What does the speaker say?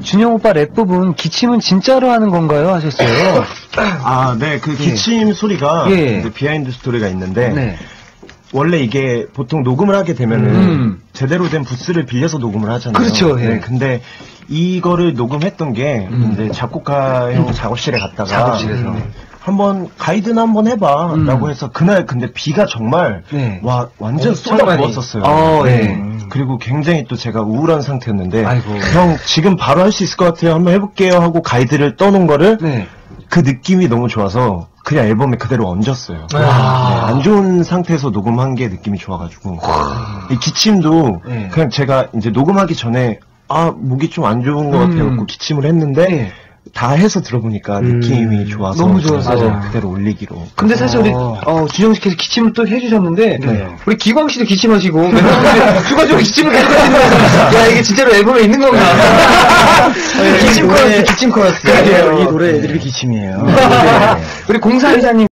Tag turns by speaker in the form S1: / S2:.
S1: 준영 오빠 랩 부분 기침은 진짜로 하는 건가요? 하셨어요.
S2: 아, 네. 그 기침 소리가
S1: 예.
S2: 이제 비하인드 스토리가 있는데
S1: 네.
S2: 원래 이게 보통 녹음을 하게 되면은 제대로 된 부스를 빌려서 녹음을 하잖아요.
S1: 그렇죠. 예.
S2: 네, 근데 이거를 녹음했던 게 이제 작곡가 형 작업실에 갔다가
S1: 작업실에서
S2: 한번 가이드나 한번 해봐라고 해서 그날 근데 비가 정말
S1: 네.
S2: 와 완전 쏟아부었었어요.
S1: 네.
S2: 그리고 굉장히 또 제가 우울한 상태였는데
S1: 아이고.
S2: 형 지금 바로 할 수 있을 것 같아요. 한번 해볼게요 하고 가이드를 떠놓은 거를
S1: 네.
S2: 그 느낌이 너무 좋아서 그냥 앨범에 그대로 얹었어요. 네,
S1: 와.
S2: 안 좋은 상태에서 녹음한 게 느낌이 좋아가지고 이 기침도
S1: 네.
S2: 그냥 제가 이제 녹음하기 전에 아 목이 좀 안 좋은 것 같아요. 기침을 했는데
S1: 네.
S2: 다 해서 들어보니까 느낌이 좋아서
S1: 너무 좋아서.
S2: 맞아요. 그대로 올리기로.
S1: 근데 사실 우리 준영 씨께서 기침을 또 해주셨는데
S2: 네.
S1: 우리 기광 씨도 기침하시고 맨날 추가적으로 기침을 계속 하시는 야 이게 진짜로 앨범에 있는 건가? 기침 코러스, 기침 코러스.
S3: 이 노래 애들이 기침이에요.
S1: 우리 공사이사님